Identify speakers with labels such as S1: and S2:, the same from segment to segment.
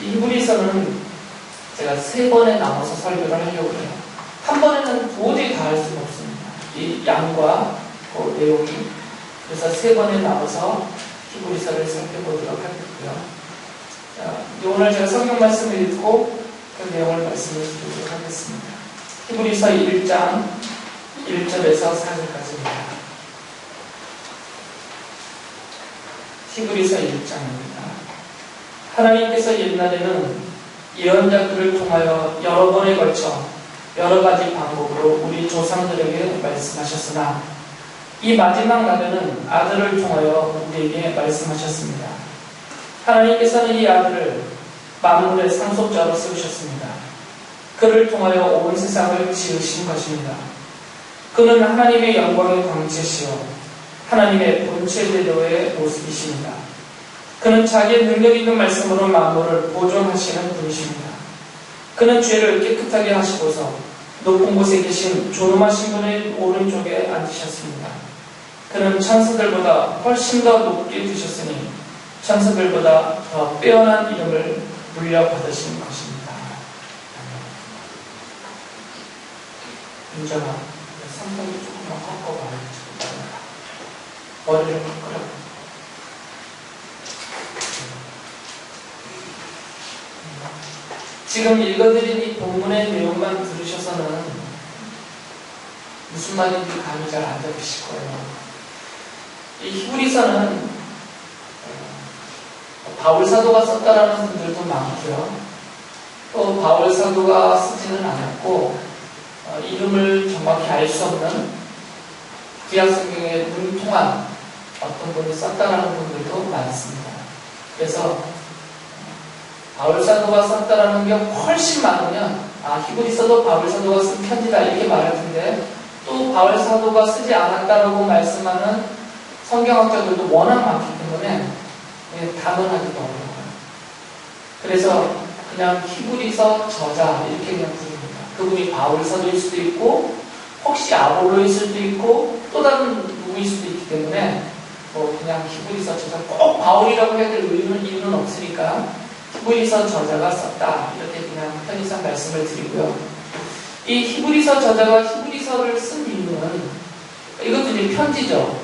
S1: 이 히브리서는 제가 3번에 나눠서 설교를 하려고 해요. 한 번에는 도저히 다 할 수가 없습니다. 이 양과 그 내용이. 그래서 3번에 나눠서 히브리서를 살펴보도록 하겠고요. 자, 오늘 제가 성경 말씀을 읽고 그 내용을 말씀을 드리도록 하겠습니다. 히브리서 1장 1절에서 4절까지입니다. 히브리서 1장입니다. 하나님께서 옛날에는 예언자들을 통하여 여러 번에 걸쳐 여러 가지 방법으로 우리 조상들에게 말씀하셨으나 이 마지막 날에는 아들을 통하여 우리에게 말씀하셨습니다. 하나님께서는 이 아들을 만물의 상속자로 세우셨습니다. 그를 통하여 온 세상을 지으신 것입니다. 그는 하나님의 영광의 광채시여 하나님의 본체대로의 모습이십니다. 그는 자기의 능력 있는 말씀으로 만물을 보존하시는 분이십니다. 그는 죄를 깨끗하게 하시고서 높은 곳에 계신 존엄하신 분의 오른쪽에 앉으셨습니다. 그는 천사들보다 훨씬 더 높게 드셨으니 천사들보다 더 빼어난 이름을 물려받으신 것입니다. 윤정아, 상당히 조금만 꺾어봐. 머리를 꺾으라고. 지금 읽어드린 이 본문의 내용만 들으셔서는 무슨 말인지 감이 잘 안 잡히실 거예요. 이 히브리서는 바울 사도가 썼다라는 분들도 많고요. 또 바울 사도가 쓰지는 않았고 이름을 정확히 알 수 없는 구약 성경에 능통한 어떤 분이 썼다라는 분들도 많습니다. 그래서 바울 사도가 썼다라는 게 훨씬 많으면 히브리서도 바울 사도가 쓴 편지다 이렇게 말할 텐데 또 바울 사도가 쓰지 않았다라고 말씀하는 성경학자들도 워낙 많기 때문에 단언하기가 어려워요. 그래서 그냥 히브리서 저자 이렇게 그냥 부릅니다. 그분이 바울 사도일 수도 있고 혹시 아볼로일 수도 있고 또 다른 누구일 수도 있기 때문에 그냥 히브리서 저자 꼭 바울이라고 해야 될 이유는 없으니까 히브리서 저자가 썼다 이렇게 그냥 편의상 말씀을 드리고요. 이 히브리서 저자가 히브리서를 쓴 이유는 이것도 이제 편지죠.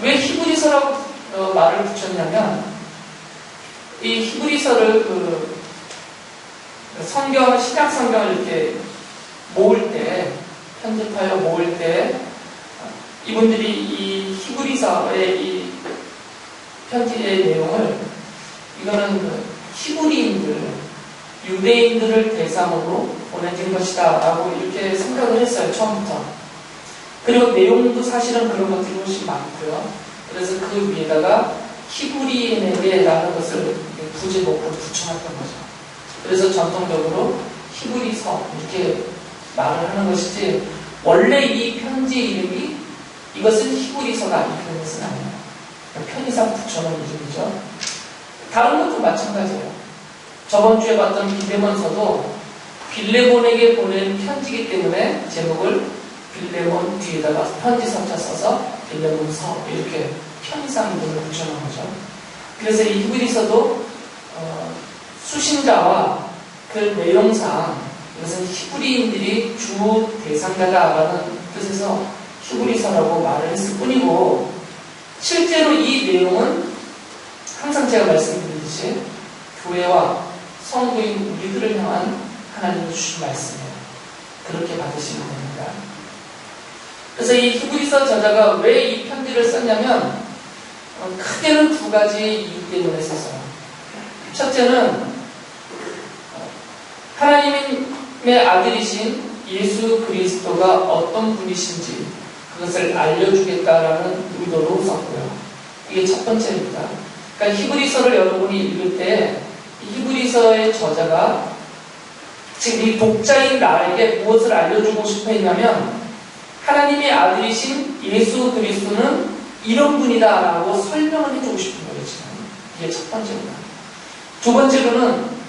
S1: 왜 히브리서라고 말을 붙였냐면 이 히브리서를 성경, 신약 성경을 이렇게 모을 때 편집하여 모을 때 이분들이 이 히브리서의 이 편지의 내용을 이거는 히브리인들, 유대인들을 대상으로 보내진 것이다 라고 이렇게 생각을 했어요, 처음부터. 그리고 내용도 사실은 그런 것들이 훨씬 많고요. 그래서 그 위에다가 히브리인에게 라는 것을 부제목으로 붙여놨던 거죠. 그래서 전통적으로 히브리서 이렇게 말을 하는 것이지 원래 이 편지 이름이 이것은 히브리서다 이런 것은 아니에요. 편의상 붙여놓은 이름이죠. 다른 것도 마찬가지예요. 저번 주에 봤던 빌레몬서도 빌레몬에게 보낸 편지이기 때문에 제목을 빌레몬 뒤에다가 편지서자 써서 빌레몬서 이렇게 편의상 이름을 붙여놓은 거죠. 그래서 이 히브리서도 수신자와 그 내용상 이것은 히브리인들이 주 대상자다라는 뜻에서 히브리서라고 말을 했을 뿐이고 실제로 이 내용은 항상 제가 말씀드리듯이 교회와 성도인 우리들을 향한 하나님이 주신 말씀이에요. 그렇게 받으시면 됩니다. 그래서 이 히브리서 저자가 왜 이 편지를 썼냐면 크게는 2가지 이유 때문에 썼어요. 첫째는 하나님의 아들이신 예수 그리스도가 어떤 분이신지 그것을 알려주겠다라는 의도로 썼고요. 이게 첫 번째입니다. 그러니까 히브리서를 여러분이 읽을 때 히브리서의 저자가 지금 이 독자인 나에게 무엇을 알려주고 싶어 했냐면 하나님의 아들이신 예수 그리스도는 이런 분이다라고 설명을 해주고 싶은 거예요. 지금 이게 첫 번째입니다. 두 번째로는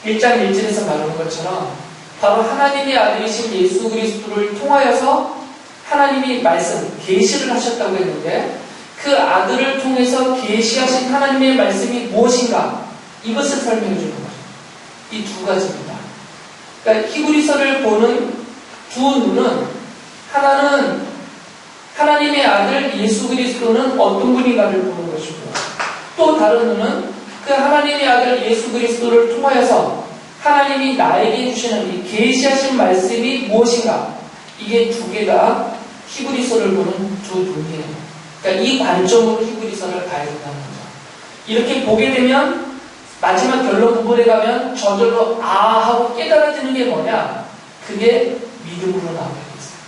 S1: 1장 1절에서 말하는 것처럼 바로 하나님의 아들이신 예수 그리스도를 통하여서 하나님이 말씀, 계시를 하셨다고 했는데 그 아들을 통해서 계시하신 하나님의 말씀이 무엇인가? 이것을 설명해 주는 거죠. 이 두 가지입니다. 그러니까 히브리서를 보는 두 눈은, 하나는 하나님의 아들 예수 그리스도는 어떤 분인가를 보는 것이고, 또 다른 눈은 그 하나님의 아들 예수 그리스도를 통하여서 하나님이 나에게 주시는 이 계시하신 말씀이 무엇인가? 이게 두 개가 히브리서를 보는 두 눈이에요. 그러니까 이 관점으로 히브리서를 봐야 된다는 거죠. 이렇게 보게 되면 마지막 결론 부분에 가면 저절로 아 하고 깨달아지는 게 뭐냐? 그게 믿음으로 나오게 있어요.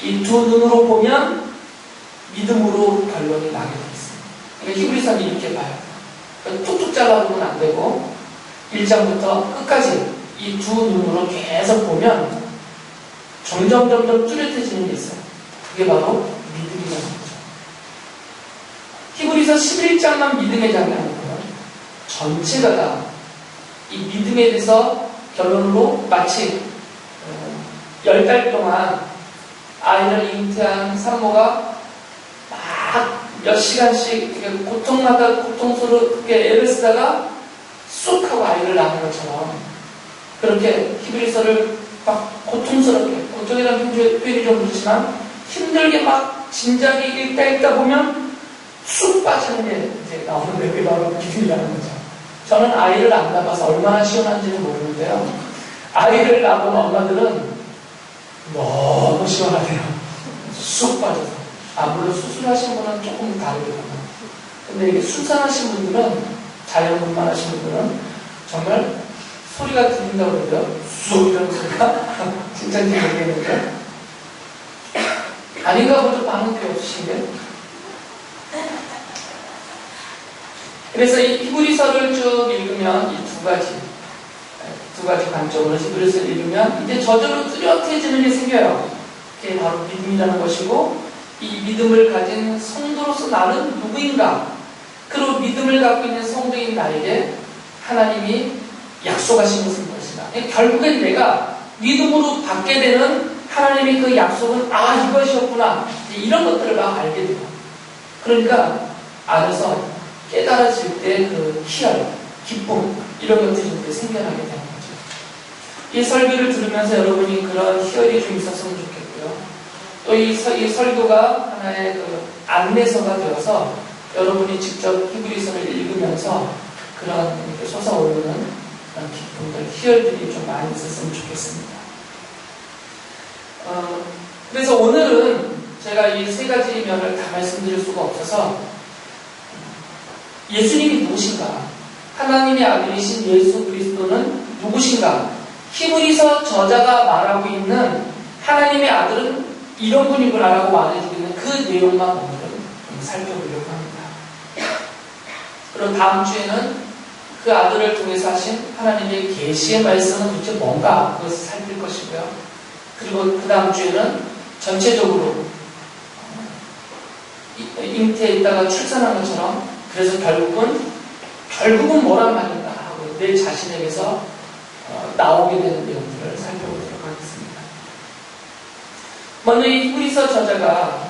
S1: 이 두 눈으로 보면 믿음으로 결론이 나게 돼 있어요. 그러니까 히브리서는 이렇게 봐요. 그러니까 툭툭 잘라보면 안 되고 1장부터 끝까지 이 두 눈으로 계속 보면 점점 뚜렷해지는 게 있어요. 그게 바로 믿음이라는 거죠. 히브리서 11장만 믿음의 장면이고요. 전체가 다 이 믿음에 대해서 결론으로 마치 10달 동안 아이를 잉태한 산모가 막 몇 시간씩 고통마다 고통스럽게 애를 쓰다가 쑥 하고 아이를 낳는 것처럼, 그렇게 히브리서를 막 고통스럽게, 고통이라는 표현이 좀 그렇지만 힘들게 막 진작에 읽다 보면 쑥 빠지는 게 이제 나오는데, 그게 바로 믿음이라는 거죠. 저는 아이를 안 낳아서 얼마나 시원한지는 모르는데요, 아이를 낳은 엄마들은 너무 시원하대요. 쑥 빠져서. 물론 수술하신 분은 조금 다르거든요. 근데 이게 순산하신 분들은, 자연분만 하신 분들은 정말 소리가 들린다고 그러죠. 쑥 이런 소리가. 진짜인지 모르겠는데. 아닌가 보죠. 반응도 없으신데. 그래서 이 히브리서를 쭉 읽으면 이 두 가지 관점으로 히브리서를 읽으면 이제 저절로 뚜렷해지는 게 생겨요. 그게 바로 믿음이라는 것이고, 이 믿음을 가진 성도로서 나는 누구인가? 그리고 믿음을 갖고 있는 성도인 나에게 하나님이 약속하신 것은 무엇인가? 결국엔 내가 믿음으로 받게 되는 하나님의 그 약속은 이것이었구나. 이런 것들을 막 알게 돼요. 그러니까 안에서 깨달아질 때 그 희열, 기쁨, 이런 것들이 이제 생겨나게 되는 거죠. 이 설교를 들으면서 여러분이 그런 희열이 좀 있었으면 좋겠고요. 또 이 설교가 하나의 그 안내서가 되어서 여러분이 직접 히브리서를 읽으면서 그런 솟아오르는 그런 기쁨들, 희열들이 좀 많이 있었으면 좋겠습니다. 그래서 오늘은 제가 이 세 가지 면을 다 말씀드릴 수가 없어서, 예수님이 누구신가? 하나님의 아들이신 예수 그리스도는 누구신가? 히브리서 저자가 말하고 있는 하나님의 아들은 이런 분이구나라고 말해주고 있는 그 내용만 오늘은 살펴보려고 합니다. 그럼 다음 주에는 그 아들을 통해서 하신 하나님의 계시의 말씀은 도대체 뭔가, 그것을 살필 것이고요. 그리고 그 다음 주에는 전체적으로 잉태했다가 출산한 것처럼, 그래서 결국은 뭐란 말인가 하고 내 자신에게서 나오게 되는 내용들을 살펴보도록 하겠습니다. 먼저 이 히브리서 저자가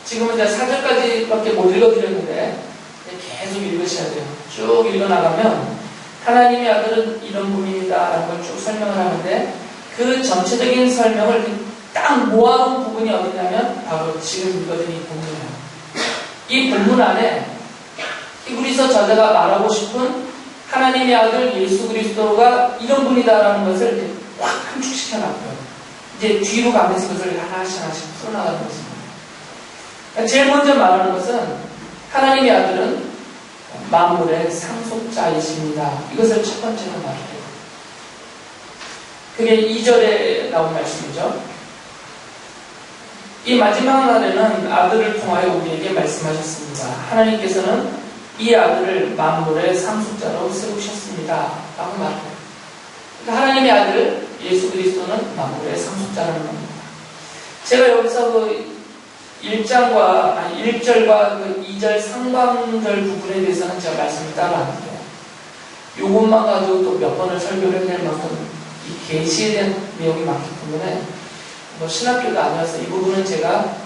S1: 지금은 이제 4절까지밖에 못 읽어드렸는데 계속 읽으셔야 돼요. 쭉 읽어나가면 하나님의 아들은 이런 분입니다 라는 걸 쭉 설명을 하는데, 그 전체적인 설명을 딱 모아놓은 부분이 어디냐면 바로 지금 읽어드린 이 본문이에요. 이 본문 안에 히브리서 저자가 말하고 싶은 하나님의 아들 예수 그리스도가 이런 분이다라는 것을 확 함축시켜놨고요. 이제 뒤로 가면서 그것을 하나씩 풀어나가는 것입니다. 제일 먼저 말하는 것은 하나님의 아들은 만물의 상속자이십니다. 이것을 첫 번째로 말해요. 그게 2절에 나온 말씀이죠. 이 마지막 날에는 아들을 통하여 우리에게 말씀하셨습니다. 하나님께서는 이 아들을 만물의 상속자로 세우셨습니다 라고 말해요. 그러니까 하나님의 아들 예수 그리스도는 만물의 상속자라는 겁니다. 제가 여기서 그 1절과 그 2절 상반절 부분에 대해서는 제가 말씀을 따로 안 드려요. 이것만 가지고 또 몇 번을 설교를 해낼 만큼 이 계시에 대한 내용이 많기 때문에 신학교가 아니어서 이 부분은 제가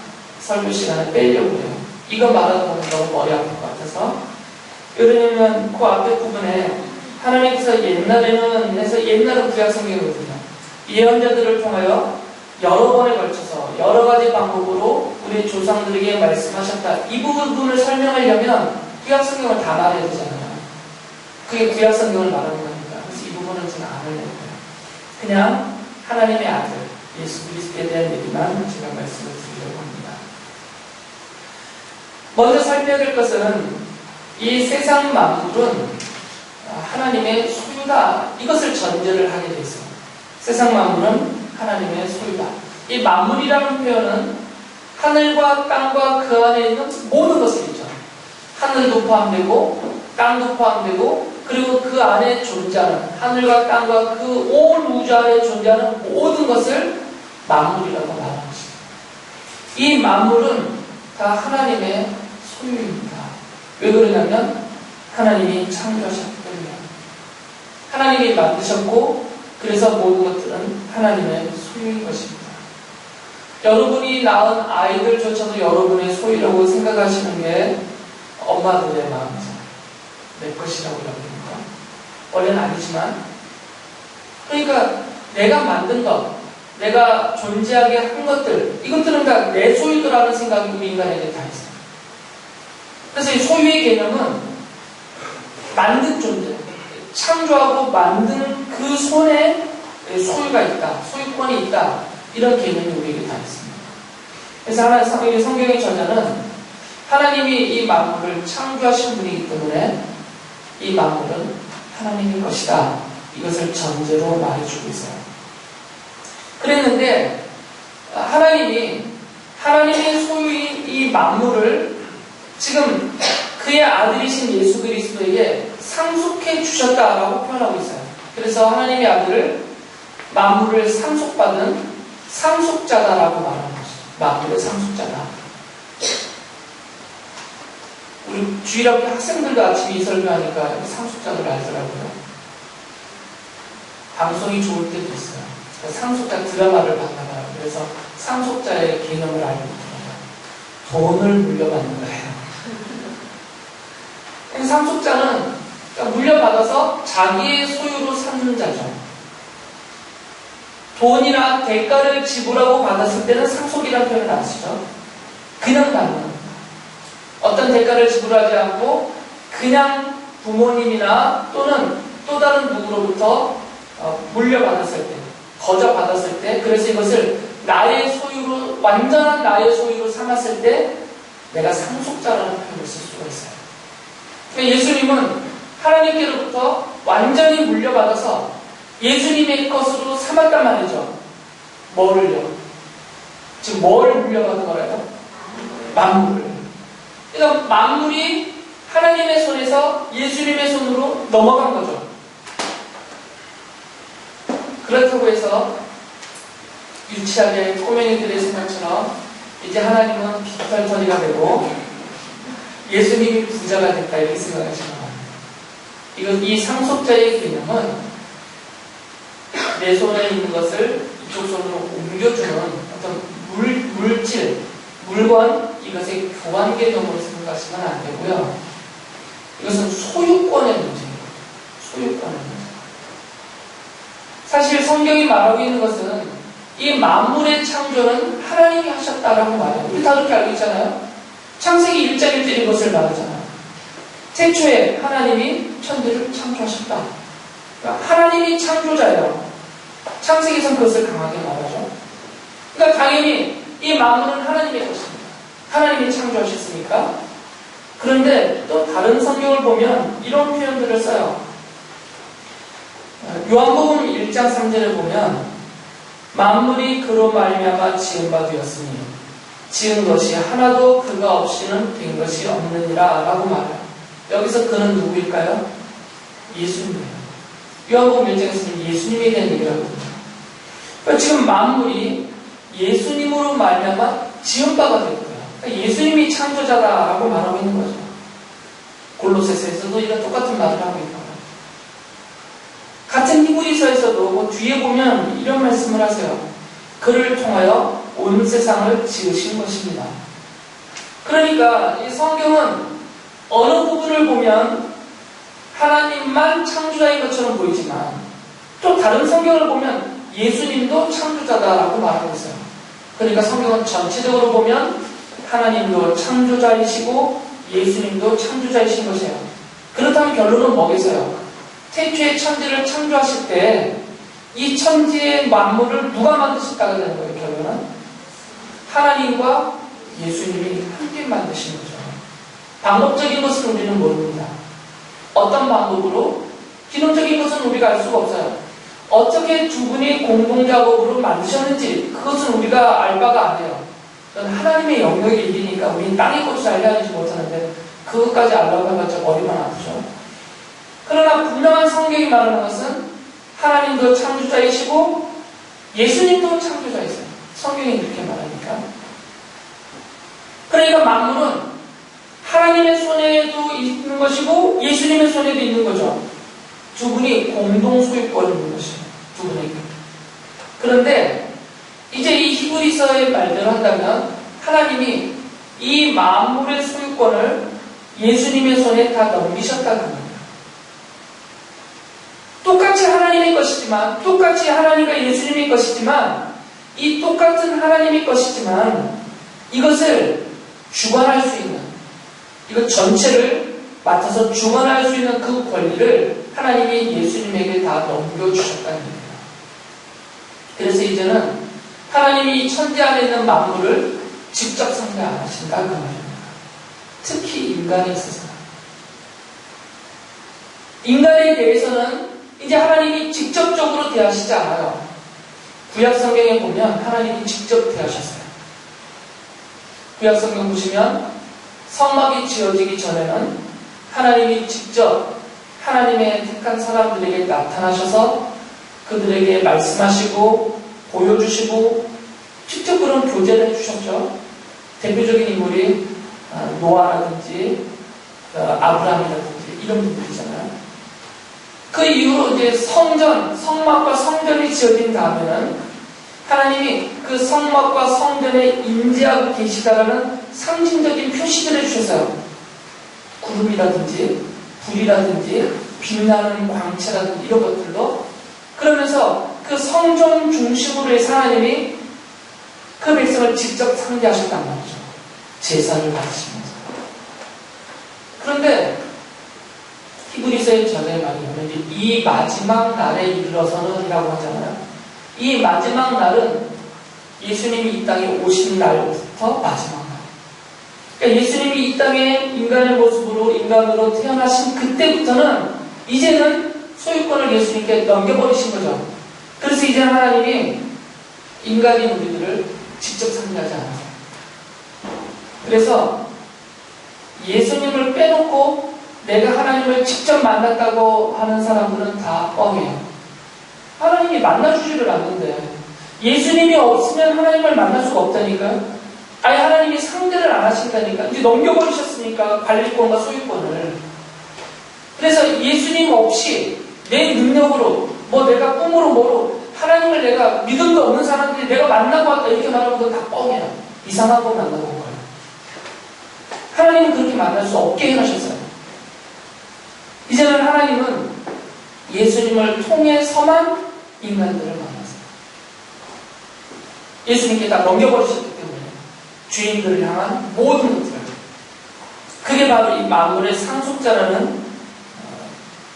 S1: 설교 시간에 빼려고 해요. 이거 말하다 보면 너무 머리 아플 것 같아서. 왜냐면 그 앞에 부분에 하나님께서 옛날은 구약 성경이거든요. 예언자들을 통하여 여러 번에 걸쳐서 여러 가지 방법으로 우리 조상들에게 말씀하셨다. 이 부분을 설명하려면 구약 성경을 다 말해야 되잖아요. 그게 구약 성경을 말하는 겁니다. 그래서 이 부분은 저는 안 하려고요. 그냥 하나님의 아들 예수 그리스도에 대한 얘기만 제가 말씀을 드리려고 합니다. 먼저 살펴야 될 것은 이 세상 만물은 하나님의 소유다. 이것을 전제를 하게 되어 있어요. 세상 만물은 하나님의 소유다. 이 만물이라는 표현은 하늘과 땅과 그 안에 있는 모든 것을 있죠. 하늘도 포함되고 땅도 포함되고 그리고 그 안에 존재하는 하늘과 땅과 그 온 우주 안에 존재하는 모든 것을 만물이라고 말하는 것입니다. 이 만물은 다 하나님의 소유입니다. 왜 그러냐면 하나님이 창조하셨기 때문에 하나님이 만드셨고 그래서 모든 것들은 하나님의 소유인 것입니다. 여러분이 낳은 아이들조차도 여러분의 소유라고 생각하시는 게 엄마들의 마음이죠. 내 것이라고 여깁니까? 원래는 아니지만 그러니까 내가 만든 것, 내가 존재하게 한 것들 이것들은 다 내 소유더라는 생각이 우리 인간에게 다 있어요. 그래서 이 소유의 개념은 만든 존재, 창조하고 만든 그 손에 소유가 있다, 소유권이 있다 이런 개념이 우리에게 다 있습니다. 그래서 성경의 저자는 하나님이 이 만물을 창조하신 분이기 때문에 이 만물은 하나님의 것이다. 이것을 전제로 말해주고 있어요. 그랬는데 하나님의 소유인 이 만물을 지금 그의 아들이신 예수 그리스도에게 상속해 주셨다라고 표현하고 있어요. 그래서 하나님의 아들을 만물을 상속받은 상속자다라고 말하는 것이죠. 만물의 상속자다. 우리 주일학교 학생들도 아침에 이 설교하니까 상속자들 알더라고요. 방송이 좋을 때도 있어요. 상속자 드라마를 봤나봐요. 그래서 상속자의 개념을 알고 있더라고요. 돈을 물려받는 거예요. 상속자는 물려받아서 자기의 소유로 삼는 자죠. 돈이나 대가를 지불하고 받았을 때는 상속이라는 표현을 안 쓰죠. 그냥 받는 겁니다. 어떤 대가를 지불하지 않고 그냥 부모님이나 또는 또 다른 누구로부터 물려받았을 때, 거저받았을 때, 그래서 이것을 나의 소유로, 완전한 나의 소유로 삼았을 때 내가 상속자라는 표현을 쓸 수가 있어요. 예수님은 하나님께로부터 완전히 물려받아서 예수님의 것으로 삼았단 말이죠. 뭐를요? 지금 뭘 물려받은 거라요? 만물을. 그러니까 만물이 하나님의 손에서 예수님의 손으로 넘어간 거죠. 그렇다고 해서 유치하게 꼬맹이들의 생각처럼 이제 하나님은 깃털터리가 되고 예수님이 부자가 됐다 이렇게 생각하시는 거예요. 이 상속자의 개념은 내 손에 있는 것을 이쪽 손으로 옮겨주는 어떤 물질, 물건 이것의 교환 개념으로 생각하시면 안 되고요. 이것은 소유권의 문제예요. 소유권의 문제. 사실 성경이 말하고 있는 것은 이 만물의 창조는 하나님이 하셨다라고 말해요. 우리 다 그렇게 알고 있잖아요. 창세기 1장 1절인 것을 말하잖아요. 태초에 하나님이 천지를 창조하셨다. 그러니까 하나님이 창조자예요. 창세기에서는 그것을 강하게 말하죠. 그러니까 당연히 이 만물은 하나님의 것입니다. 하나님이 창조하셨으니까. 그런데 또 다른 성경을 보면 이런 표현들을 써요. 요한복음 1장 3절에 보면 만물이 그로 말미암아 지은 바 되었으니 지은 것이 하나도 그가 없이는 된 것이 없느니라 라고 말해요. 여기서 그는 누구일까요? 예수님이에요. 요한복음 1장에서는 예수님에 대한 얘기를 하거든요. 그러니까 지금 만물이 예수님으로 말미암아 지은 바가 됐고요. 그러니까 예수님이 창조자다라고 말하고 있는 거죠. 골로새서에서도 이런 똑같은 말을 하고 있는 거예요. 같은 히브리서에서도 뒤에 보면 이런 말씀을 하세요. 그를 통하여 온 세상을 지으신 것입니다. 그러니까 이 성경은 어느 부분을 보면 하나님만 창조자인 것처럼 보이지만 또 다른 성경을 보면 예수님도 창조자다라고 말하고 있어요. 그러니까 성경은 전체적으로 보면 하나님도 창조자이시고 예수님도 창조자이신 것이에요. 그렇다면 결론은 뭐겠어요? 태초에 천지를 창조하실 때 이 천지의 만물을 누가 만드셨다가 되는 거예요, 결론은? 하나님과 예수님이 함께 만드신 거죠. 방법적인 것은 우리는 모릅니다. 어떤 방법으로? 기능적인 것은 우리가 알 수가 없어요. 어떻게 두 분이 공동작업으로 만드셨는지 그것은 우리가 알 바가 아니에요. 그건 하나님의 영역의 일이니까 우리는 땅의 것을 알려하지 못하는데 그것까지 알려고 해봤자 머리만 아프죠. 그러나 분명한 성경이 말하는 것은 하나님도 창조자이시고 예수님도 창조자이세요. 성경이 그렇게 말하니까. 그러니까 만물은 하나님의 손에도 있는 것이고 예수님의 손에도 있는 거죠. 두 분이 공동 소유권을 있는 것이에요. 두 분에게. 그런데 이제 이 히브리서의 말대로 한다면 하나님이 이 만물의 소유권을 예수님의 손에 다 넘기셨다는 겁니다. 똑같이 하나님의 것이지만, 똑같이 하나님과 예수님의 것이지만, 이 똑같은 하나님의 것이지만 이것을 주관할 수 있는, 이것 전체를 맡아서 주관할 수 있는 그 권리를 하나님이 예수님에게 다 넘겨주셨다는 겁니다. 그래서 이제는 하나님이 이 천지 안에 있는 만물을 직접 상대 안 하신다 그 말입니다. 특히 인간에 있어서 인간에 대해서는 이제 하나님이 직접적으로 대하시지 않아요. 구약 성경에 보면 하나님이 직접 대하셨어요. 구약 성경 보시면 성막이 지어지기 전에는 하나님이 직접 하나님의 택한 사람들에게 나타나셔서 그들에게 말씀하시고 보여주시고 직접 그런 교제를 해주셨죠. 대표적인 인물이 노아라든지 아브라함이라든지 이런 분들이잖아요. 그 이후로 이제 성막과 성전이 지어진 다음에는 하나님이 그 성막과 성전에 임재하고 계시다라는 상징적인 표시들을 해주셨어요. 구름이라든지 불이라든지 빛나는 광채라든지 이런 것들로 그러면서 그 성전 중심으로 해서 하나님이 그 백성을 직접 상대하셨단 말이죠. 제사를 받으시면서. 그런데 히브리서의 전에 말이 보면 이 마지막 날에 이르러서는 이라고 하잖아요. 이 마지막 날은 예수님이 이 땅에 오신 날부터 마지막 날. 그러니까 예수님이 이 땅에 인간의 모습으로 인간으로 태어나신 그때부터는 이제는 소유권을 예수님께 넘겨버리신 거죠. 그래서 이제는 하나님이 인간인 우리들을 직접 상대하지 않아요. 그래서 예수님을 빼놓고 내가 하나님을 직접 만났다고 하는 사람들은 다 뻥이에요. 하나님이 만나주지를 않는데 예수님이 없으면 하나님을 만날 수가 없다니까요. 아예 하나님이 상대를 안 하신다니까. 이제 넘겨버리셨으니까 관리권과 소유권을. 그래서 예수님 없이 내 능력으로 뭐 내가 꿈으로 뭐로 하나님을 내가 믿음도 없는 사람들이 내가 만나고 왔다 이렇게 말하는 건 다 뻥이에요. 이상한 거 만나고 온 거예요. 하나님은 그렇게 만날 수 없게 해놓으셨어요. 이제는 하나님은 예수님을 통해서만 인간들을 만났어요. 예수님께 다 넘겨버리셨기 때문에 주인들을 향한 모든 것들. 그게 바로 이 만물의 상속자라는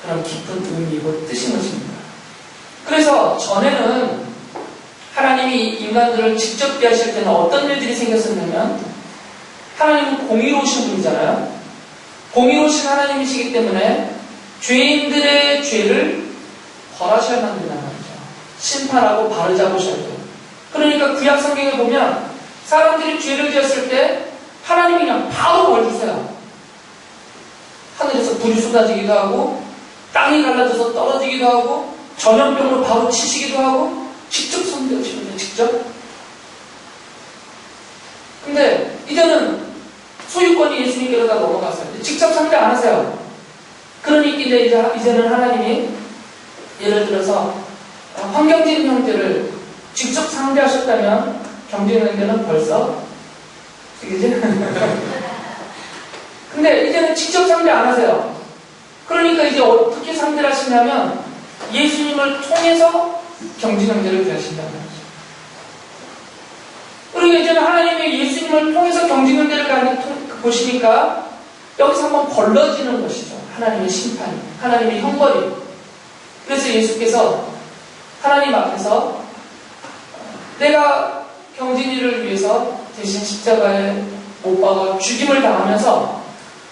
S1: 그런 깊은 의미이고 뜻인 것입니다. 그래서 전에는 하나님이 인간들을 직접 대하실 때는 어떤 일들이 생겼었냐면 하나님은 공의로우신 분이잖아요. 공의로우신 하나님이시기 때문에 죄인들의 죄를 벌하셔야만 된다는 말이죠. 심판하고 바로 잡으셔야 돼요. 그러니까 구약 성경에 보면 사람들이 죄를 지었을 때 하나님이 그냥 바로 벌 주세요. 하늘에서 불이 쏟아지기도 하고 땅이 갈라져서 떨어지기도 하고 전염병으로 바로 치시기도 하고 직접 선대하시는데 직접. 근데 이제는 소유권이 예수님께로 다 넘어갔어요. 직접 상대 안 하세요. 그러니 이제는 하나님이 예를 들어서 환경적인 형태를 직접 상대하셨다면 경제는 형태는 벌써 그지? 근데 이제는 직접 상대 안 하세요. 그러니까 이제 어떻게 상대를 하시냐면 예수님을 통해서 경진형제를 구하신다는 거죠. 그러니까 이제는 하나님의 예수님을 통해서 경진형제를 보시니까 여기서 한번 벌러지는 것이죠. 하나님의 심판이, 하나님의 형벌이. 그래서 예수께서 하나님 앞에서 내가 경진이를 위해서 대신 십자가에 못 박아 죽임을 당하면서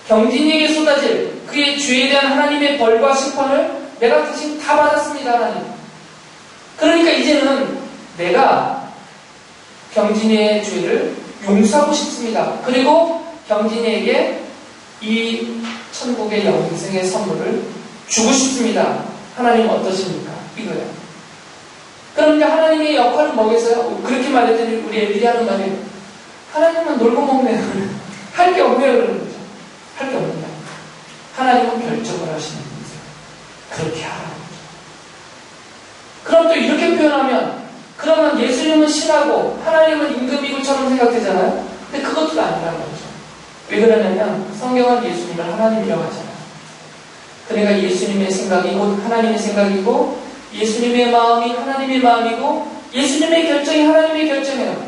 S1: 경진이에게 쏟아질 그의 죄에 대한 하나님의 벌과 심판을 내가 대신 다 받았습니다, 하나님. 그러니까 이제는 내가 경진이의 죄를 용서하고 싶습니다. 그리고 경진이에게 이 천국의 영생의 선물을 주고 싶습니다. 하나님 어떠십니까? 이거예요. 그럼 이제 하나님의 역할은 뭐겠어요? 그렇게 말했더니 우리 애들이 하는 말이 하나님은 놀고 먹네요. 할 게 없네요. 그러는 거죠. 할 게 없는다. 하나님은 결정을 하시는 분이세요. 그렇게 하라는 거죠. 그럼 또 이렇게 표현하면 그러면 예수님은 신하고 하나님은 임금이고처럼 생각되잖아요. 근데 그것도 아니라는 거죠. 왜 그러냐면 성경은 예수님을 하나님이라고 하잖아요. 그러니까 예수님의 생각이 곧 하나님의 생각이고 예수님의 마음이 하나님의 마음이고 예수님의 결정이 하나님의 결정이에요.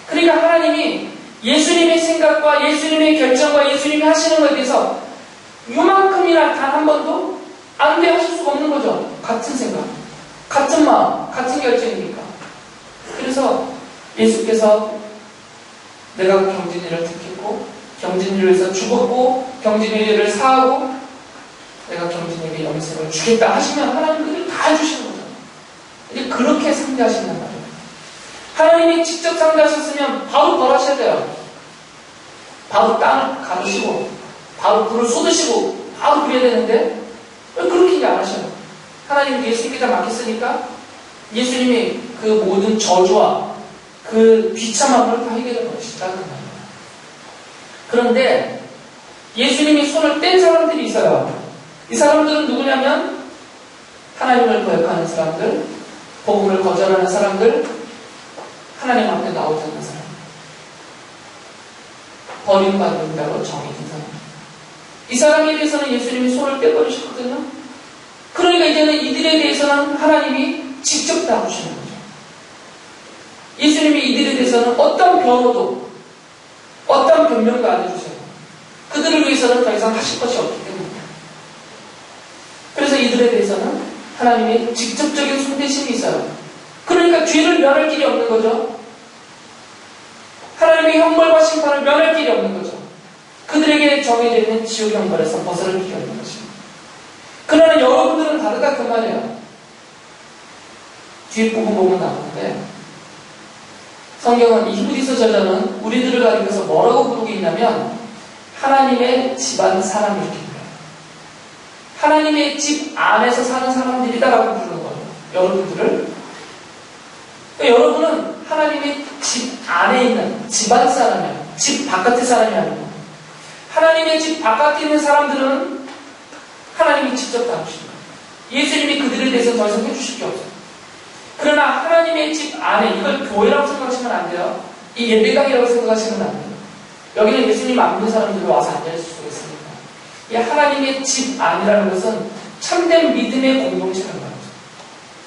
S1: 그러니까 하나님이 예수님의 생각과 예수님의 결정과 예수님이 하시는 것에 대해서 요만큼이나 단 한 번도 안 돼 하실 수가 없는 거죠. 같은 생각, 같은 마음, 같은 결정이니까. 그래서 예수께서 내가 경진이를 택했고 경진이를 위해서 죽었고 경진이를 사하고 내가 경진에게 영생을 주겠다 하시면 하나님 그걸 다 해주시는 거죠. 이제 그렇게 상대하신단 말이에요. 하나님이 직접 상대하셨으면 바로 벌하셔야 돼요. 바로 땅을 가르시고 바로 불을 쏟으시고 바로 그래야 되는데 왜 그렇게 이제 안 하셔요? 하나님 예수님께다 맡겼으니까 예수님이 그 모든 저주와 그 비참함을 다 해결해 버리시다 그 말이에요. 그런데 예수님이 손을 뗀 사람들이 있어요. 이 사람들은 누구냐면 하나님을 거역하는 사람들, 복음을 거절하는 사람들, 하나님 앞에 나오지 않는 사람, 버림받는다고 정해진 사람. 이 사람에 대해서는 예수님이 손을 떼버리셨거든요. 그러니까 이제는 이들에 대해서는 하나님이 직접 다루시는 거죠. 예수님이 이들에 대해서는 어떤 변호도 어떤 변명도 안 해주세요. 그들을 위해서는 더 이상 하실 것이 없기 때문에. 그래서 이들에 대해서는 하나님의 직접적인 손대심이 있어요. 그러니까 죄를 면할 길이 없는 거죠. 하나님의 형벌과 심판을 면할 길이 없는 거죠. 그들에게 정해져 있는 지옥 형벌에서 벗어날 길이 없는 것입니다. 그러나 여러분들은 다르다 그 말이에요. 뒤에 부분 보면 나오는데 성경은 이 히브리서 저자는 우리들을 가리켜서 뭐라고 부르고 있냐면 하나님의 집안 사람 이렇게 불러요. 하나님의 집 안에서 사는 사람들이다라고 부르는 거예요. 여러분들을. 그러니까 여러분은 하나님의 집 안에 있는 집안 사람이에요. 집 바깥의 사람이 아니고 하나님의 집 바깥에 있는 사람들은 하나님이 직접 다루시는 거예요. 예수님이 그들에 대해서 더 이상 해주실 게 없어요. 그러나 하나님의 집 안에 이걸 교회라고 생각하시면 안 돼요. 이 예배당이라고 생각하시면 안 돼요. 여기는 예수님 안 믿는 사람들이 와서 앉아있을 수가 있습니다. 이 하나님의 집 안이라는 것은 참된 믿음의 공동체라는 거죠.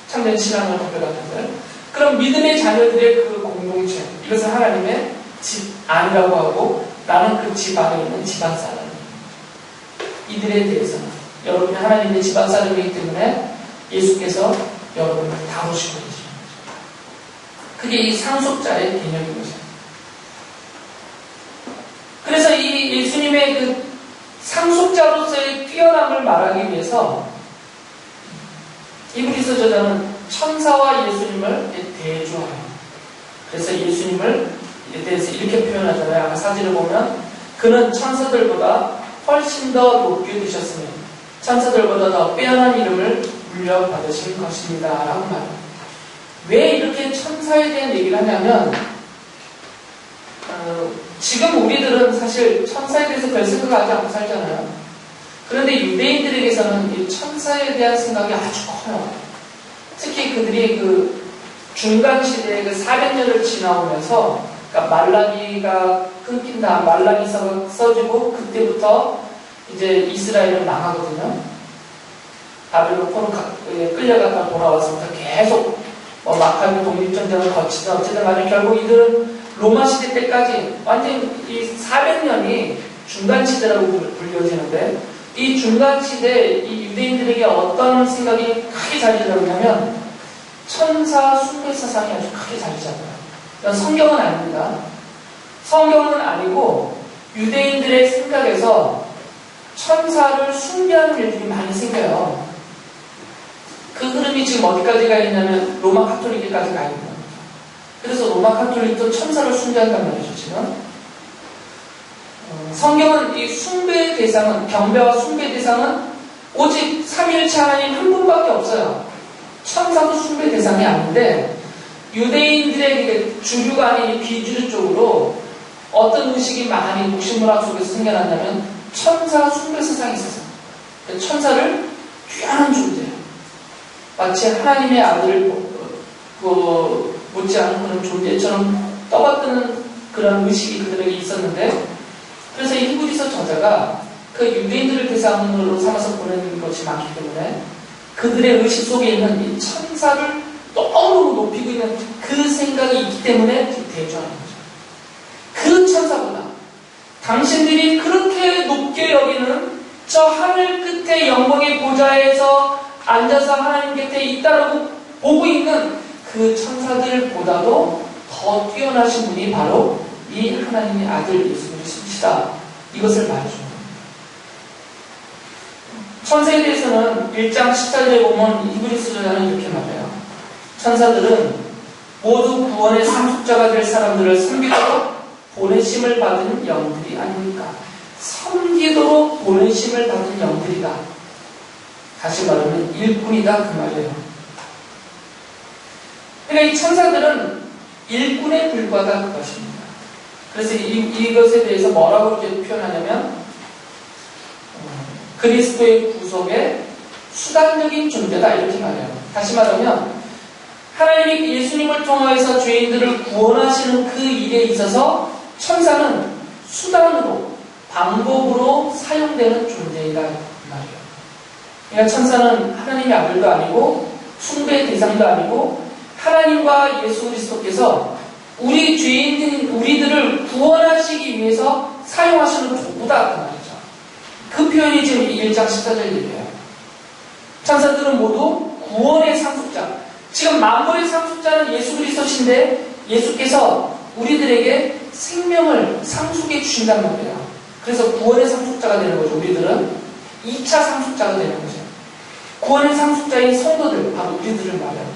S1: 참된 신앙을 고백하는 들 그럼 믿음의 자녀들의 그 공동체 이것을 하나님의 집 안이라고 하고 나는 그 집 안에 있는 집안 사람입니다. 이들에 대해서는 여러분이 하나님의 집안 사람이기 때문에 예수께서 여러분을 다루시고 계십니다. 그게 이 상속자의 개념인 거죠. 그래서 이 예수님의 그 상속자로서의 뛰어남을 말하기 위해서 히브리서 저자는 천사와 예수님을 대조해요. 그래서 예수님을 대해서 이렇게 표현하잖아요. 아까 사진을 보면 그는 천사들보다 훨씬 더 높게 드셨으니 천사들보다 더 빼어난 이름을 물려받으신 것입니다. 라고 말합니다. 왜 이렇게 천사에 대한 얘기를 하냐면 지금 우리들은 사실 천사에 대해서 별 생각하지 않고 살잖아요. 그런데 유대인들에게서는 이 천사에 대한 생각이 아주 커요. 특히 그들이 그 중간 시대의 그 400년을 지나오면서 그러니까 말라기가 끊긴다. 말라기서가 써지고 그때부터 이제 이스라엘은 망하거든요. 바벨론 포로 끌려갔다 돌아와서부터 계속 마카비 독립전쟁을 거치든 어쨌든 간에 결국 이들은 로마 시대 때까지 완전 이 400년이 중간시대라고 불려지는데 이 중간시대 이 유대인들에게 어떤 생각이 크게 자리 잡냐면 천사 숭배 사상이 아주 크게 자리 잡아요. 이건 성경은 아닙니다. 성경은 아니고 유대인들의 생각에서 천사를 숭배하는 일들이 많이 생겨요. 그 흐름이 지금 어디까지 가 있냐면 로마 카톨릭까지 가 있는 겁니다. 그래서 로마 카톨릭도 천사를 숭배한단 말이죠, 지금. 성경은 이 숭배 대상은, 경배와 숭배 대상은 오직 삼위일체 하나님 한 분밖에 없어요. 천사도 숭배 대상이 아닌데 유대인들의 주류가 아닌 비주류 쪽으로 어떤 의식이 많이 목신문학 속에서 생겨났냐면 천사 숭배 세상이 있었어요. 천사를 귀한 존재예요. 마치 하나님의 아들을 못지않은 그런 존재처럼 떠받드는 그런 의식이 그들에게 있었는데 그래서 이 히브리서 저자가 그 유대인들을 대상으로 삼아서 보내는 것이 많기 때문에 그들의 의식 속에 있는 이 천사를 너무 높이고 있는 그 생각이 있기 때문에 대조하는 거죠. 그 천사보다 당신들이 그렇게 높게 여기는 저 하늘 끝에 영광의 보좌에서 앉아서 하나님 곁에 있다라고 보고 있는 그 천사들보다도 더 뛰어나신 분이 바로 이 하나님의 아들 예수 그리스도시다. 이것을 말해주는 겁니다. 천사에 대해서는 1장 14절에 보면 히브리서 저자는 이렇게 말해요. 천사들은 모두 구원의 상속자가 될 사람들을 섬기도록 보내심을 받은 영들이 아닙니까? 섬기도록 보내심을 받은 영들이다. 다시 말하면 일꾼이다 그 말이에요. 그러니까 이 천사들은 일꾼에 불과하다 그것입니다. 그래서 이것에 대해서 뭐라고 이렇게 표현하냐면 그리스도의 구속의 수단적인 존재다 이렇게 말해요. 다시 말하면 하나님이 예수님을 통하여서 죄인들을 구원하시는 그 일에 있어서 천사는 수단으로 방법으로 사용되는 존재이다 말이에요. 그러니까 천사는 하나님의 아들도 아니고 숭배의 대상도 아니고 하나님과 예수 그리스도께서 우리 죄인인 우리들을 구원하시기 위해서 사용하시는 도구다 그 말이죠. 그 표현이 지금 1장 14절 얘기예요. 천사들은 모두 구원의 상속자. 지금 만물의 상속자는 예수 그리스도신데 예수께서 우리들에게 생명을 상속해 주신단 말이에요. 그래서 구원의 상속자가 되는 거죠. 우리들은 2차 상속자가 되는 거죠. 구원의 상속자인 성도들, 바로 우리들을 말해요.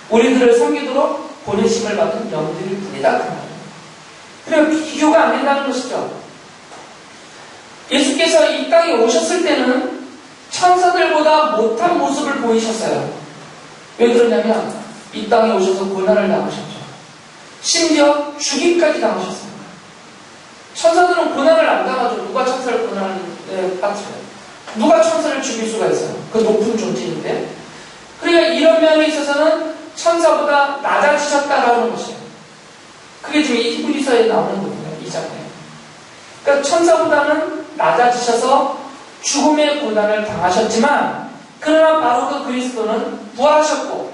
S1: 우리들을 섬기도록 보내심을 받은 영들일 뿐이다. 그 말이에요. 그리고 비교가 안 된다는 것이죠. 예수께서 이 땅에 오셨을 때는 천사들보다 못한 모습을 보이셨어요. 왜 그러냐면 이 땅에 오셔서 고난을 당하셨죠. 심지어 죽임까지 당하셨습니다. 천사들은 고난을 안 당하죠. 누가 천사를 고난을 받쳐요? 누가 천사를 죽일 수가 있어요? 그 높은 존재인데. 그러니까 이런 면에 있어서는 천사보다 낮아지셨다라는 것이에요. 그게 지금 이 히브리서에 나오는 거거든요. 이 장에. 그러니까 천사보다는 낮아지셔서 죽음의 고난을 당하셨지만 그러나 바로 그 그리스도는 부활하셨고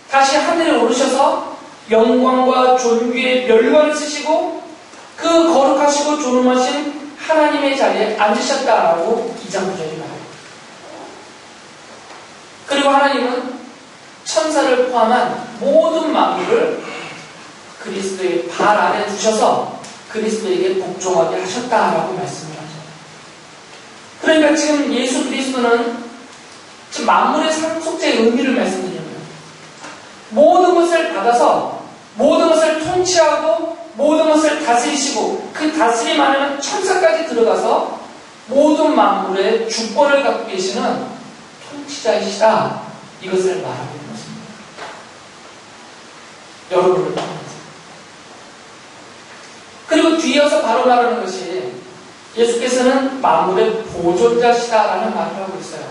S1: 다시 하늘에 오르셔서 영광과 존귀의 멸관을 쓰시고 그 거룩하시고 존엄하신 하나님의 자리에 앉으셨다라고 2장 9절이 말해요. 그리고 하나님은 천사를 포함한 모든 만물을 그리스도의 발 아래 두셔서 그리스도에게 복종하게 하셨다라고 말씀을 하죠. 그러니까 지금 예수 그리스도는 지금 만물의 상속자의 의미를 말씀드리는 거예요. 모든 것을 받아서 모든 것을 통치하고 모든 것을 다스리시고 그 다스림 안에는 천사까지 들어가서 모든 만물의 주권을 갖고 계시는 통치자이시다. 이것을 말하고 있는 것입니다. 여러분을 통해서. 그리고 뒤이어서 바로 말하는 것이 예수께서는 만물의 보존자시다라는 말을 하고 있어요.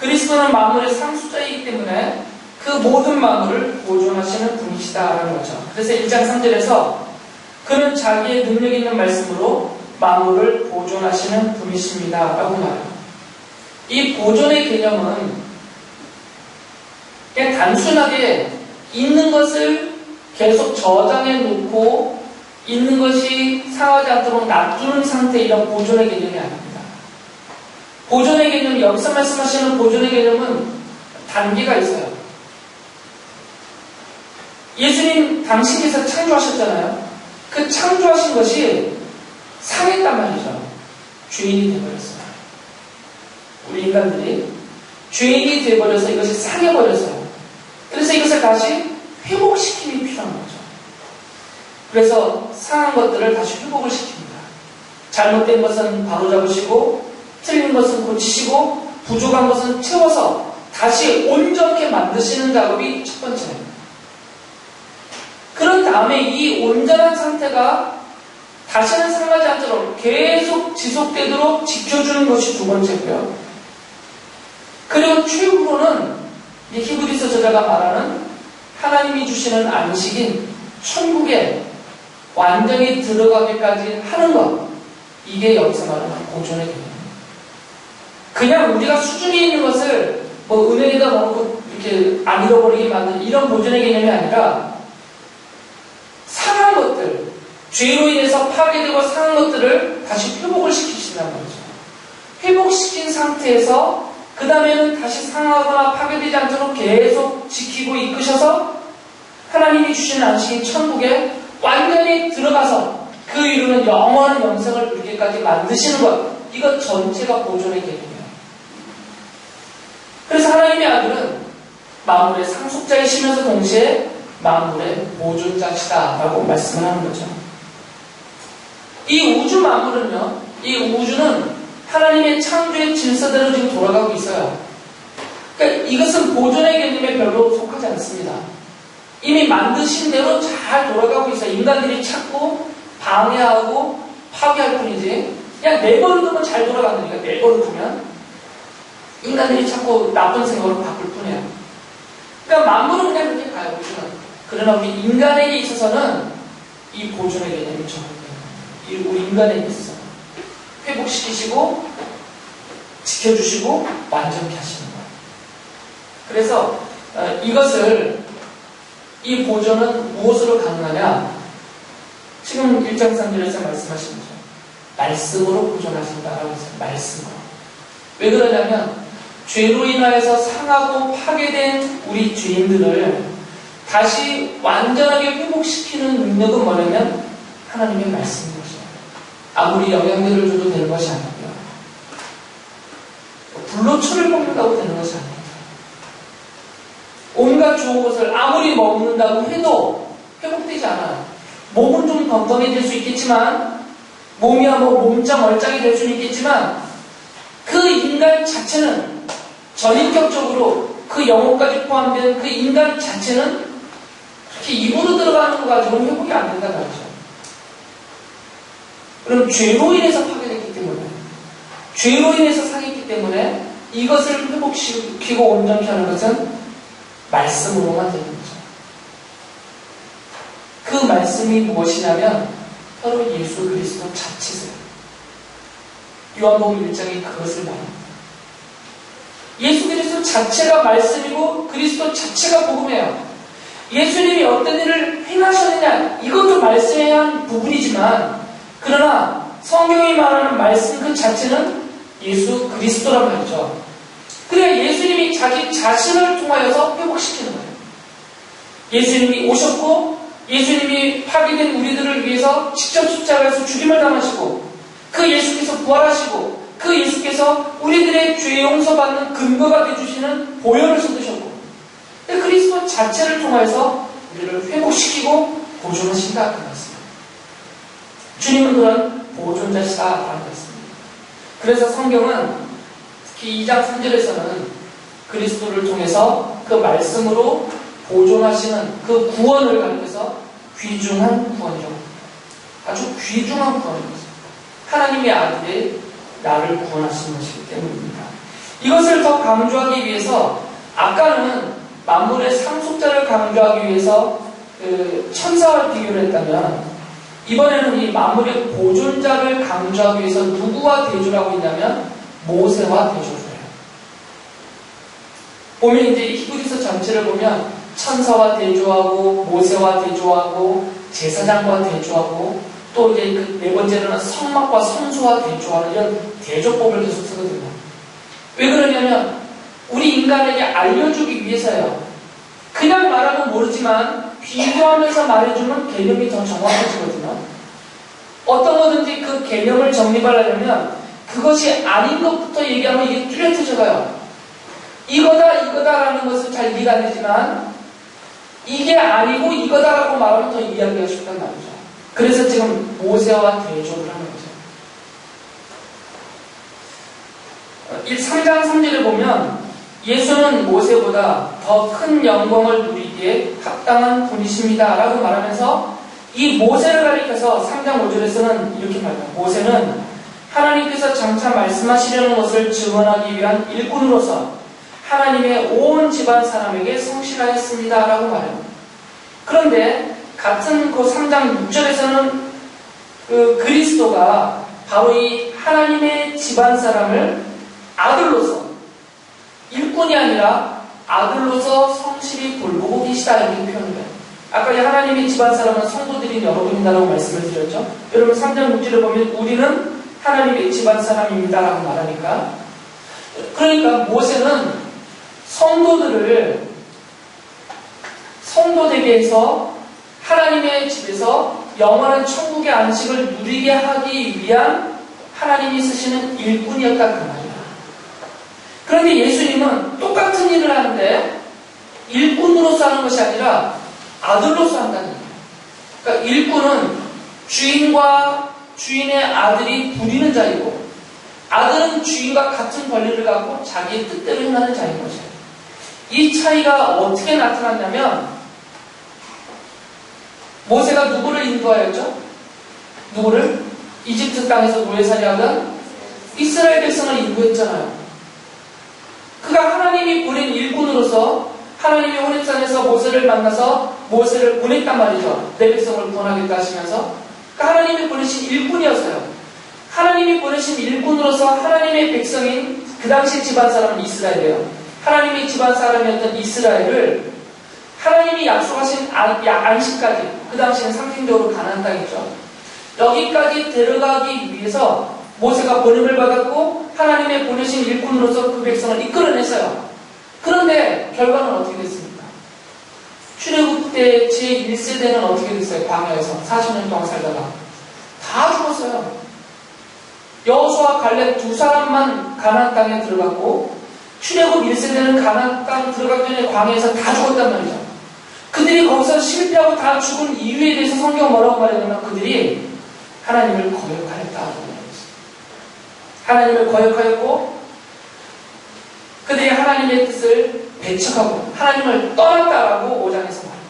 S1: 그리스도는 만물의 상수자이기 때문에 그 모든 만물을 보존하시는 분이시다라는 거죠. 그래서 1장 3절에서 그는 자기의 능력 있는 말씀으로 만물을 보존하시는 분이십니다. 라고 말해요. 이 보존의 개념은 그냥 단순하게 있는 것을 계속 저장해 놓고 있는 것이 상하지 않도록 놔두는 상태, 이런 보존의 개념이 아닙니다. 보존의 개념, 여기서 말씀하시는 보존의 개념은 단계가 있어요. 예수님 당신께서 창조하셨잖아요. 그 창조하신 것이 상했단 말이죠. 죄인이 되어버렸어요. 우리 인간들이 죄인이 되어버려서 이것이 상해버렸어요. 그래서 이것을 다시 회복시킴이 필요한 거죠. 그래서 상한 것들을 다시 회복을 시킵니다. 잘못된 것은 바로잡으시고 틀린 것은 고치시고 부족한 것은 채워서 다시 온전케 만드시는 작업이 첫 번째예요. 그런 다음에 이 온전한 상태가 다시는 상하지 않도록 계속 지속되도록 지켜주는 것이 두 번째고요. 그리고 최후로는 히브리서 저자가 말하는 하나님이 주시는 안식인 천국에 완전히 들어가기까지 하는 것, 이게 여기서 말하는 보존의 개념입니다. 그냥 우리가 수준이 있는 것을 뭐 은행에다 넣고 이렇게 안 잃어버리게 만드는 이런 보존의 개념이 아니라 상한 것들, 죄로 인해서 파괴되고 상한 것들을 다시 회복을 시키신다는 거죠. 회복시킨 상태에서 그 다음에는 다시 상하거나 파괴되지 않도록 계속 지키고 이끄셔서 하나님이 주시는 안식인 천국에 완전히 들어가서 그 이루는 영원한 영생을 누리게까지 만드시는 것, 이것 전체가 보존의 개념이에요. 그래서 하나님의 아들은 만물의 상속자이시면서 동시에 만물의 보존자시다라고 말씀을 하는 거죠. 이 우주 만물은요, 이 우주는 하나님의 창조의 질서대로 지금 돌아가고 있어요. 그러니까 이것은 보존의 개념에 별로 속하지 않습니다. 이미 만드신 대로 잘 돌아가고 있어요. 인간들이 찾고 방해하고 파괴할 뿐이지, 그냥 내버려두면 잘 돌아간다니까. 내버려두면 인간들이 자꾸 나쁜 생각으로 바꿀 뿐이에요. 그러니까 만물은 그냥 그렇게 가요, 우주는. 그러나 우리 인간에게 있어서는 이 보존의 개념이 정확해요. 우리 인간에게 있어서 회복시키시고 지켜주시고 완전케 하시는 거예요. 그래서 이것을, 이 보존은 무엇으로 가능하냐? 지금 1장 3절에서 말씀하신 거죠. 말씀으로 보존하신다라고 했어요. 말씀으로. 왜 그러냐면 죄로 인하여서 상하고 파괴된 우리 죄인들을 다시 완전하게 회복시키는 능력은 뭐냐면 하나님의 말씀인 것이에요. 아무리 영양제를 줘도 되는 것이 아니고요. 불로 철을 먹는다고 되는 것이 아니에요. 온갖 좋은 것을 아무리 먹는다고 해도 회복되지 않아요. 몸은 좀 건강해질 수 있겠지만, 몸이야 뭐 몸짱 얼짱이 될 수는 있겠지만, 그 인간 자체는 전인격적으로 그 영혼까지 포함된 그 인간 자체는 그렇게 입으로 들어가는 거 가지고는 회복이 안 된다는 거죠. 그럼 죄로 인해서 파괴됐기 때문에, 죄로 인해서 상했기 때문에 이것을 회복시키고 온전케 하는 것은 말씀으로만 되는 거죠. 그 말씀이 무엇이냐면 바로 예수 그리스도 자체세요. 요한복음 1장이 그것을 말합니다. 예수 그리스도 자체가 말씀이고 그리스도 자체가 복음이에요. 예수님이 어떤 일을 행하셨느냐, 이것도 말씀해야 하는 부분이지만, 그러나 성경이 말하는 말씀 그 자체는 예수 그리스도란 말이죠. 그래, 예수님이 자기 자신을 통하여서 회복시키는 거예요. 예수님이 오셨고 예수님이 파괴된 우리들을 위해서 직접 십자가에서 죽임을 당하시고, 그 예수께서 부활하시고, 그 예수께서 우리들의 죄 용서받는 근거가 되어주시는 보혈을 쏟으셨고, 그리스도 자체를 통해서 우리를 회복시키고 보존하신다, 그 말씀입니다. 주님은 그런 보존자시다라는 말씀입니다. 그래서 성경은 특히 2장 3절에서는 그리스도를 통해서 그 말씀으로 보존하시는 그 구원을 가리켜서 귀중한 구원이라고 합니다. 아주 귀중한 구원입니다. 하나님의 아들이 나를 구원하신 것이기 때문입니다. 이것을 더 강조하기 위해서, 아까는 만물의 상속자를 강조하기 위해서 천사와 비교를 했다면, 이번에는 이 만물의 보존자를 강조하기 위해서 누구와 대조를 하고 있냐면 모세와 대조를 해요. 보면 이제 히브리서 전체를 보면 천사와 대조하고 모세와 대조하고 제사장과 대조하고 또 이제 그 네 번째로는 성막과 성소와 대조하는 이런 대조법을 계속 쓰거든요. 왜 그러냐면 우리 인간에게 알려주기 위해서요. 그냥 말하면 모르지만 비교하면서 말해주면 개념이 더 정확해지거든요. 어떤 거든지 그 개념을 정립하려면 그것이 아닌 것부터 얘기하면 이게 뚜렷해져가요. 이거다라는 것은 잘 이해가 안 되지만 이게 아니고 이거다라고 말하면 더 이해하기가 쉽단 말이죠. 그래서 지금 모세와 대조를 하는 거죠. 3장 3절에 보면 예수는 모세보다 더 큰 영광을 누리기에 합당한 분이십니다 라고 말하면서 이 모세를 가리켜서 3장 5절에서는 이렇게 말합니다. 모세는 하나님께서 장차 말씀하시려는 것을 증언하기 위한 일꾼으로서 하나님의 온 집안 사람에게 성실하였습니다 라고 말해요. 그런데 같은 그 3장 6절에서는 그 그리스도가 바로 이 하나님의 집안 사람을 아들로서 일꾼이 아니라 아들로서 성실히 돌보고 계시다 이렇게 표현해요. 아까 하나님의 집안 사람은 성도들인 여러분이다라고 말씀을 드렸죠. 여러분 3장 6절에 보면 우리는 하나님의 집안 사람입니다 라고 말하니까 그러니까 모세는 성도되게 해서 하나님의 집에서 영원한 천국의 안식을 누리게 하기 위한 하나님이 쓰시는 일꾼이었다 그 말이에요. 그런데 예수님은 똑같은 일을 하는데 일꾼으로서 하는 것이 아니라 아들로서 한다는 거예요. 그러니까 일꾼은 주인과 주인의 아들이 부리는 자이고 아들은 주인과 같은 권리를 갖고 자기의 뜻대로 행하는 자인 거죠. 이 차이가 어떻게 나타났냐면 모세가 누구를 인도하였죠? 누구를? 이집트 땅에서 노예살이하던 이스라엘 백성을 인도했잖아요. 그가 하나님이 보낸 일꾼으로서 하나님이 호렙산에서 모세를 만나서 모세를 보냈단 말이죠. 내 백성을 구원하겠다 하시면서 그러니까 하나님이 보내신 일꾼이었어요. 하나님이 보내신 일꾼으로서 하나님의 백성인 그 당시 집안 사람은 이스라엘이에요. 하나님의 집안 사람이었던 이스라엘을 하나님이 약속하신 안식까지 그 당시에는 상징적으로 가나안 땅이죠. 여기까지 데려가기 위해서 모세가 보냄을 받았고 하나님의 보내신 일꾼으로서 그 백성을 이끌어냈어요. 그런데 결과는 어떻게 됐습니까? 출애굽 때 제1세대는 어떻게 됐어요? 광야에서 40년 동안 살다가 다 죽었어요. 여호수아 갈렙 두 사람만 가나안 땅에 들어갔고 출애굽 1세대는 가나안 땅 들어가기 전에 광야에서 다 죽었단 말이죠. 그들이 거기서 실패하고 다 죽은 이유에 대해서 성경은 뭐라고 말하냐면 그들이 하나님을 거역하였다고 말했어요. 하나님을 거역하였고 그들이 하나님의 뜻을 배척하고 하나님을 떠났다라고 5장에서 말해요.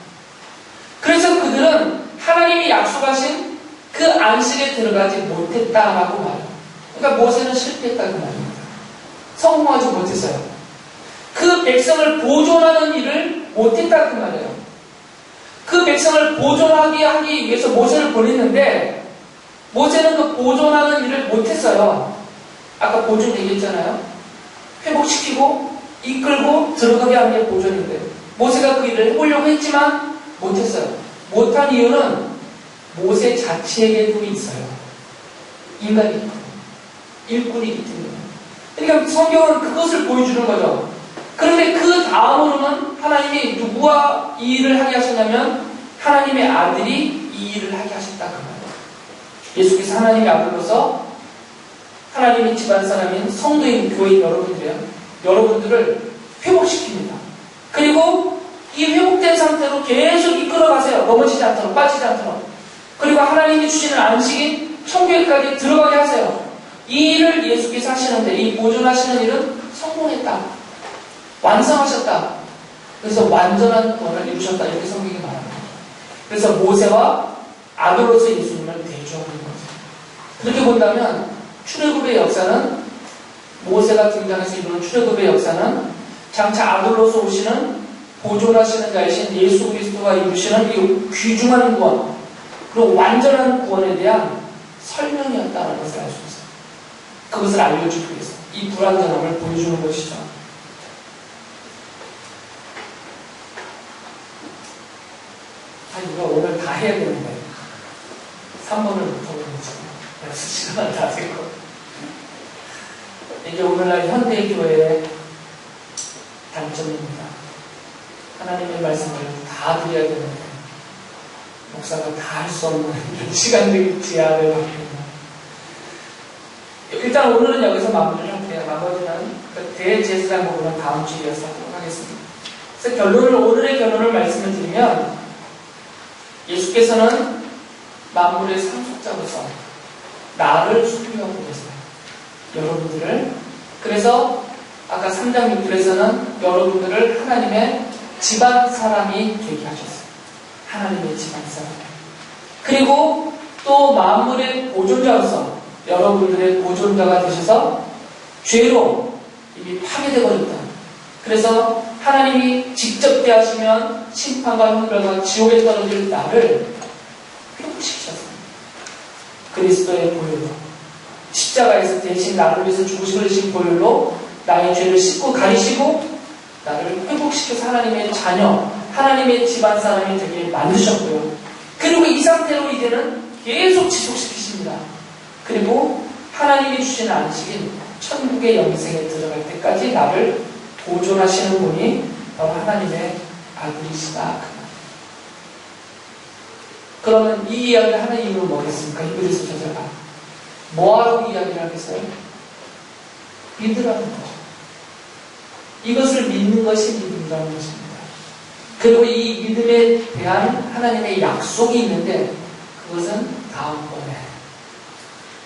S1: 그래서 그들은 하나님이 약속하신 그 안식에 들어가지 못했다라고 말해요. 그러니까 모세는 실패했다고 말입니다. 성공하지 못했어요. 그 백성을 보존하는 일을 못했다 그 말이에요. 그 백성을 보존하게 하기 위해서 모세를 보냈는데 모세는 그 보존하는 일을 못했어요. 아까 보존 얘기했잖아요. 회복시키고 이끌고 들어가게 하는 게 보존인데 모세가 그 일을 해보려고 했지만 못했어요. 못한 이유는 모세 자체에게도 있어요. 인간이기 때문에. 일꾼이기 때문에. 그러니까 성경은 그것을 보여주는 거죠. 그런데 그 다음으로는 하나님이 누구와 이 일을 하게 하셨냐면 하나님의 아들이 이 일을 하게 하셨다 그 말이에요. 예수께서 하나님의 아들로서 하나님의 집안 사람인 성도인 교인 여러분들을 회복시킵니다. 그리고 이 회복된 상태로 계속 이끌어가세요. 넘어지지 않도록 빠지지 않도록. 그리고 하나님이 주시는 안식인 천국에까지 들어가게 하세요. 이 일을 예수께서 하시는데 이 보존하시는 일은 성공했다. 완성하셨다. 그래서 완전한 구원을 이루셨다. 이렇게 성경이 말합니다. 그래서 모세와 아들로서 예수님을 대조하는 거죠. 그렇게 본다면 출애굽의 역사는 모세가 등장해서 이루는 출애굽의 역사는 장차 아들로서 오시는 보존하시는 자이신 예수 그리스도가 이루시는 이 귀중한 구원 그리고 완전한 구원에 대한 설명이었다는 것을 알 수 있어요. 그것을 알려주기 위해서 이 불완전함을 보여주는 것이죠. 이거 오늘 다 해야 되는데 3번을 못하고 있잖아요. 시간을 다 됐고 이게 오늘날 현대교회의 단점입니다. 하나님의 말씀을 다 드려야 되는데 목사가 다 할 수 없는 이런 시간적인 제약을 받고 있는. 일단 오늘은 여기서 마무리를 할게요. 나머지는 그 대제사장 부분은 다음 주에 이어서 하도록 하겠습니다. 그래서 오늘의 결론을 말씀을 드리면 예수께서는 만물의 상속자로서 나를 소유하고 계세요. 여러분들을. 그래서 아까 3장 6절에서는 여러분들을 하나님의 집안 사람이 되게 하셨어요. 하나님의 집안 사람. 그리고 또 만물의 보존자로서 여러분들의 보존자가 되셔서 죄로 이미 파괴되어 버렸다. 그래서 하나님이 직접 대하시면 심판과 형벌과 지옥에 떨어질 나를 회복시키셨습니다. 그리스도의 보혈로 십자가에서 대신 나를 위해서 죽으신 보혈로 나의 죄를 씻고 가리시고 나를 회복시켜서 하나님의 자녀, 하나님의 집안 사람이 되게 만드셨고요. 그리고 이 상태로 이제는 계속 지속시키십니다. 그리고 하나님이 주시는 안식인 천국의 영생에 들어갈 때까지 나를 보존하시는 분이 바로 하나님의 아들이시다. 그러면 이 이야기를 하는 이유는 뭐겠습니까? 히브리서 저자가 뭐하라고 이야기를 하겠어요? 믿으라는 거죠. 이것을 믿는 것이 믿음이라는 것입니다. 그리고 이 믿음에 대한 하나님의 약속이 있는데 그것은 다음번에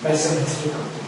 S1: 말씀을 드릴 겁니다.